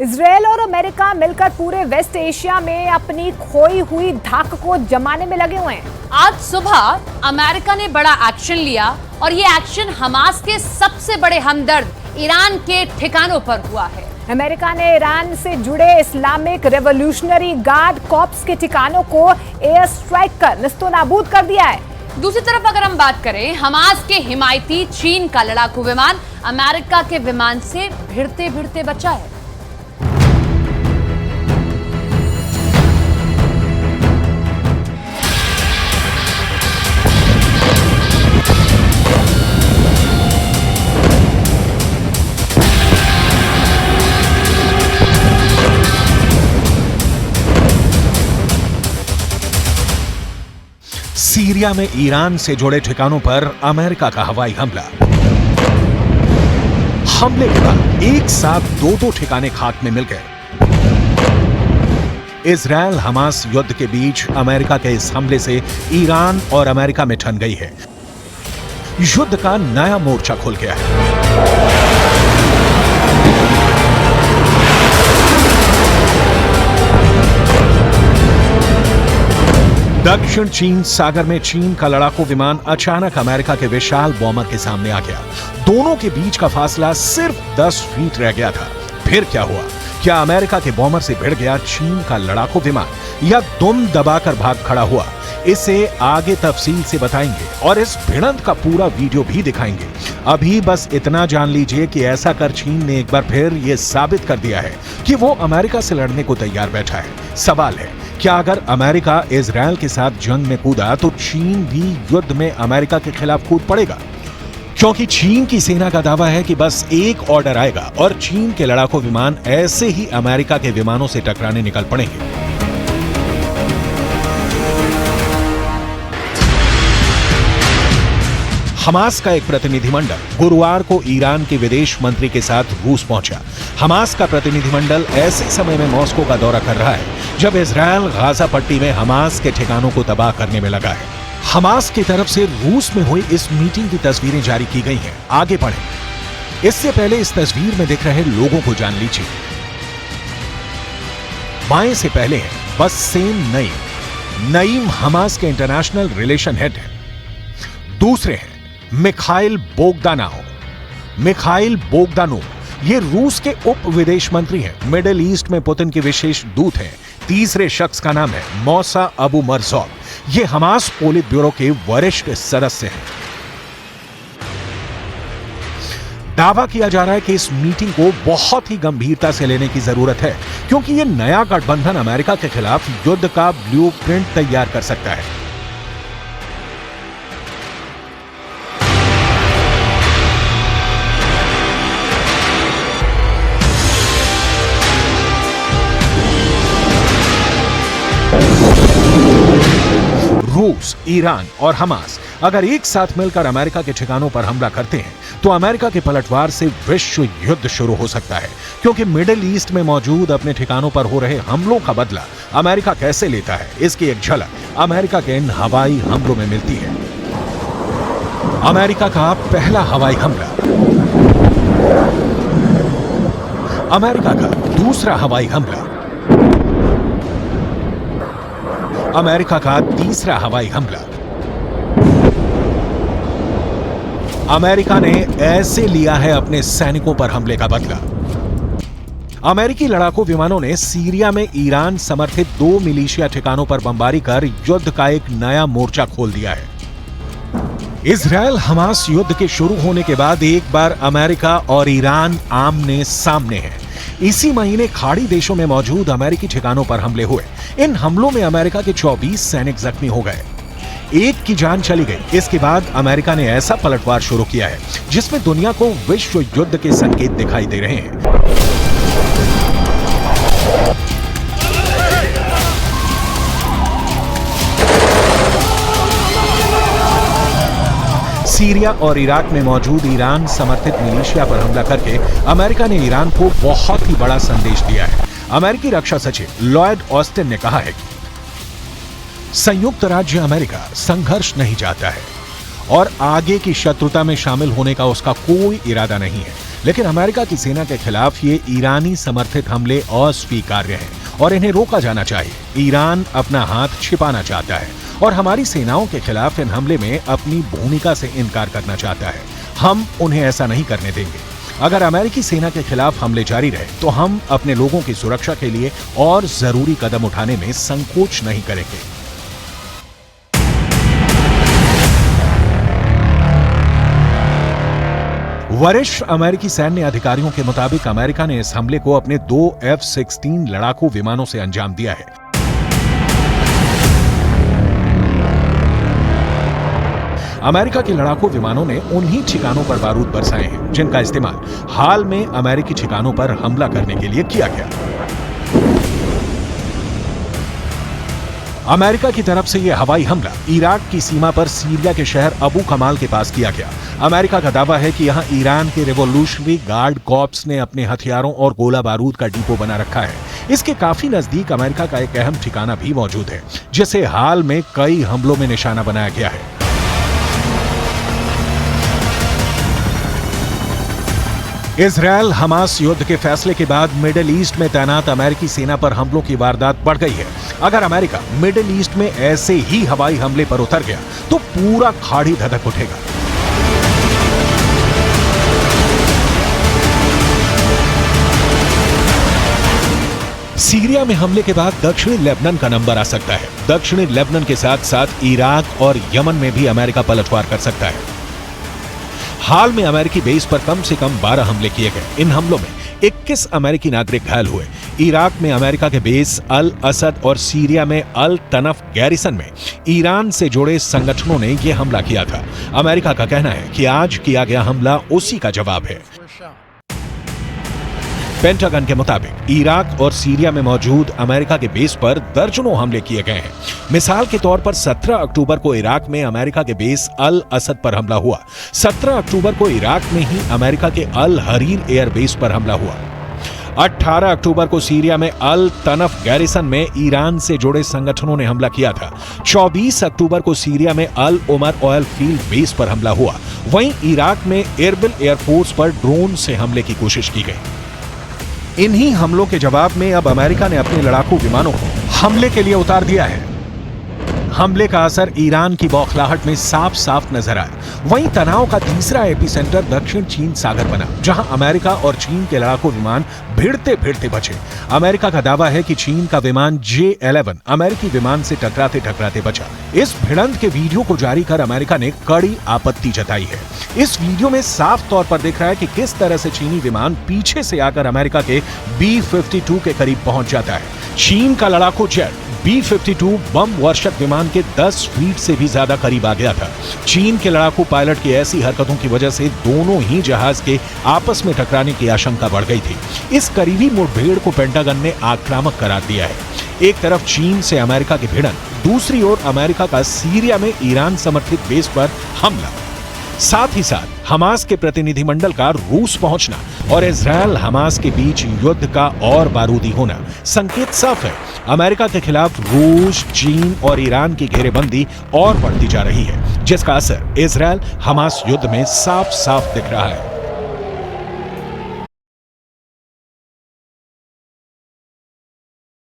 Israel और America मिलकर पूरे वेस्ट एशिया में अपनी खोई हुई धाक को जमाने में लगे हुए हैं। आज सुबह अमेरिका ने बड़ा एक्शन लिया और ये एक्शन हमास के सबसे बड़े हमदर्द ईरान के ठिकानों पर हुआ है। अमेरिका ने ईरान से जुड़े इस्लामिक रेवोल्यूशनरी गार्ड कॉर्प्स के ठिकानों को एयर स्ट्राइक कर निस्तोनाबूद कर दिया है। दूसरी तरफ अगर हम बात करें, हमास के हिमायती चीन का लड़ाकू विमान अमेरिका के विमान से भिड़ते भिड़ते बचा है। सीरिया में ईरान से जुड़े ठिकानों पर अमेरिका का हवाई हमले के बाद एक साथ दो ठिकाने खाक में मिल गए। इजरायल हमास युद्ध के बीच अमेरिका के इस हमले से ईरान और अमेरिका में ठन गई है। युद्ध का नया मोर्चा खुल गया है। दक्षिण चीन सागर में चीन का लड़ाकू विमान अचानक अमेरिका के विशाल बॉम्बर के सामने आ गया। दोनों के बीच का फासला सिर्फ 10 फीट रह गया था। फिर क्या हुआ? क्या अमेरिका के बॉम्बर से भिड़ गया चीन का लड़ाकू विमान या दुम दबाकर भाग खड़ा हुआ? इसे आगे तफसील से बताएंगे और इस भिड़ंत का पूरा वीडियो भी दिखाएंगे। अभी बस इतना जान लीजिए कि ऐसा कर चीन ने एक बार फिर यह साबित कर दिया है कि वो अमेरिका से लड़ने को तैयार बैठा है। सवाल है, क्या अगर अमेरिका इजरायल के साथ जंग में कूदा तो चीन भी युद्ध में अमेरिका के खिलाफ कूद पड़ेगा? क्योंकि चीन की सेना का दावा है कि बस एक ऑर्डर आएगा और चीन के लड़ाकू विमान ऐसे ही अमेरिका के विमानों से टकराने निकल पड़ेंगे। हमास का एक प्रतिनिधिमंडल गुरुवार को ईरान के विदेश मंत्री के साथ रूस पहुंचा। हमास का प्रतिनिधिमंडल ऐसे समय में मॉस्को का दौरा कर रहा है जब इजरायल गाजा पट्टी में हमास के ठिकानों को तबाह करने में लगा है। हमास की तरफ से रूस में हुई इस मीटिंग की तस्वीरें जारी की गई हैं। आगे बढ़ें। इससे पहले इस तस्वीर में दिख रहे लोगों को जान लीजिए। बाएं से पहले है बस्सेम नईम। नईम हमास के इंटरनेशनल रिलेशन हेड है। दूसरे हैं मिखाइल बोगदानोव ये रूस के उप विदेश मंत्री हैं। मिडिल ईस्ट में पुतिन के विशेष दूत हैं। तीसरे शख्स का नाम है मौसा अबू मरजौक। ये हमास पोलित ब्यूरो के वरिष्ठ सदस्य हैं। दावा किया जा रहा है कि इस मीटिंग को बहुत ही गंभीरता से लेने की जरूरत है, क्योंकि यह नया गठबंधन अमेरिका के खिलाफ युद्ध का ब्लूप्रिंट तैयार कर सकता है। रूस, ईरान और हमास अगर एक साथ मिलकर अमेरिका के ठिकानों पर हमला करते हैं तो अमेरिका के पलटवार से विश्व युद्ध शुरू हो सकता है, क्योंकि मिडिल ईस्ट में मौजूद अपने ठिकानों पर हो रहे हमलों का बदला अमेरिका कैसे लेता है, इसकी एक झलक अमेरिका के इन हवाई हमलों में मिलती है। अमेरिका का पहला हवाई हमला, अमेरिका का दूसरा हवाई हमला, अमेरिका का तीसरा हवाई हमला। अमेरिका ने ऐसे लिया है अपने सैनिकों पर हमले का बदला। अमेरिकी लड़ाकू विमानों ने सीरिया में ईरान समर्थित 2 मिलिशिया ठिकानों पर बमबारी कर युद्ध का एक नया मोर्चा खोल दिया है। इजरायल हमास युद्ध के शुरू होने के बाद एक बार अमेरिका और ईरान आमने सामने हैं। इसी महीने खाड़ी देशों में मौजूद अमेरिकी ठिकानों पर हमले हुए। इन हमलों में अमेरिका के 24 सैनिक जख्मी हो गए। एक की जान चली गई। इसके बाद अमेरिका ने ऐसा पलटवार शुरू किया है जिसमें दुनिया को विश्व युद्ध के संकेत दिखाई दे रहे हैं। सीरिया और इराक में मौजूद ईरान समर्थित मिलिशिया पर हमला करके अमेरिका ने ईरान को बहुत ही बड़ा संदेश दिया है। अमेरिकी रक्षा सचिव लॉयड ऑस्टिन ने कहा है कि संयुक्त राज्य अमेरिका संघर्ष नहीं चाहता है और आगे की शत्रुता में शामिल होने का उसका कोई इरादा नहीं है, लेकिन अमेरिका की सेना के खिलाफ ये ईरानी समर्थित हमले अस्वीकार्य हैं और इन्हें रोका जाना चाहिए। ईरान अपना हाथ छिपाना चाहता है और हमारी सेनाओं के खिलाफ इन हमले में अपनी भूमिका से इनकार करना चाहता है। हम उन्हें ऐसा नहीं करने देंगे। अगर अमेरिकी सेना के खिलाफ हमले जारी रहे तो हम अपने लोगों की सुरक्षा के लिए और जरूरी कदम उठाने में संकोच नहीं करेंगे। वरिष्ठ अमेरिकी सैन्य अधिकारियों के मुताबिक अमेरिका ने इस हमले को अपने 2 F-16 लड़ाकू विमानों से अंजाम दिया है। अमेरिका के लड़ाकू विमानों ने उन्हीं ठिकानों पर बारूद बरसाए हैं जिनका इस्तेमाल हाल में अमेरिकी ठिकानों पर हमला करने के लिए किया गया। अमेरिका की तरफ से यह हवाई हमला इराक की सीमा पर सीरिया के शहर अबू कमाल के पास किया गया। अमेरिका का दावा है कि यहां ईरान के रिवॉल्यूशनरी गार्ड कॉर्प्स ने अपने हथियारों और गोला बारूद का डिपो बना रखा है। इसके काफी नजदीक अमेरिका का एक अहम ठिकाना भी मौजूद है जिसे हाल में कई हमलों में निशाना बनाया गया है। इजरायल हमास युद्ध के फैसले के बाद मिडिल ईस्ट में तैनात अमेरिकी सेना पर हमलों की वारदात बढ़ गई है। अगर अमेरिका मिडिल ईस्ट में ऐसे ही हवाई हमले पर उतर गया तो पूरा खाड़ी धधक उठेगा। सीरिया में हमले के बाद दक्षिणी लेबनान का नंबर आ सकता है। दक्षिणी लेबनान के साथ साथ इराक और यमन में भी अमेरिका पलटवार कर सकता है। हाल में अमेरिकी बेस पर कम से कम 12 हमले किए गए। इन हमलों में 21 अमेरिकी नागरिक घायल हुए। इराक में अमेरिका के बेस अल असद और सीरिया में अल तनफ गैरिसन में ईरान से जुड़े संगठनों ने यह हमला किया था। अमेरिका का कहना है कि आज किया गया हमला उसी का जवाब है। पेंटागन के मुताबिक इराक और सीरिया में मौजूद अमेरिका के बेस पर दर्जनों हमले किए गए हैं। मिसाल के तौर पर 17 अक्टूबर को इराक में अमेरिका के बेस अल असद पर हमला हुआ। 17 अक्टूबर को इराक में ही अमेरिका के अल हरीर एयर बेस पर हमला हुआ। 18 अक्टूबर को सीरिया में अल तनफ गैरिसन में ईरान से जुड़े संगठनों ने हमला किया था। 24 अक्टूबर को सीरिया में अल उमर ऑयल फील्ड बेस पर हमला हुआ। वहीं इराक में एरबिल एयरफोर्स पर ड्रोन से हमले की कोशिश की गई। इन्हीं हमलों के जवाब में अब अमेरिका ने अपने लड़ाकू विमानों को हमले के लिए उतार दिया है। हमले का असर ईरान की बौखलाहट में साफ साफ नजर आया। वहीं तनाव का तीसरा एपिसेंटर दक्षिण चीन सागर बना, जहां अमेरिका और चीन के लड़ाकू विमान भिड़ते भिड़ते बचे। अमेरिका का दावा है कि चीन का विमान J-11 अमेरिकी विमान से टकराते टकराते बचा। इस भिड़ंत के वीडियो को जारी कर अमेरिका ने कड़ी आपत्ति जताई है। इस वीडियो में साफ तौर पर दिख रहा है कि किस तरह से चीनी विमान पीछे से आकर अमेरिका के B-52 के करीब पहुंच जाता है। चीन का लड़ाकू जेट B-52 बम वर्षक विमान के 10 फीट से भी ज्यादा करीब आ गया था। चीन के लड़ाकू पायलट की ऐसी हरकतों की वजह से दोनों ही जहाज के आपस में टकराने की आशंका बढ़ गई थी। इस करीबी मुठभेड़ को पेंटागन ने आक्रामक करार दिया है। एक तरफ चीन से अमेरिका की भिड़ंत, दूसरी ओर अमेरिका का सीरिया में ईरान समर्थित बेस पर हमला। साथ ही साथ हमास के प्रतिनिधिमंडल का रूस पहुंचना और इजरायल हमास के बीच युद्ध का और बारूदी होना संकेत साफ है। अमेरिका के खिलाफ रूस, चीन और ईरान की घेरेबंदी और बढ़ती जा रही है, जिसका असर इजरायल हमास युद्ध में साफ साफ दिख रहा है।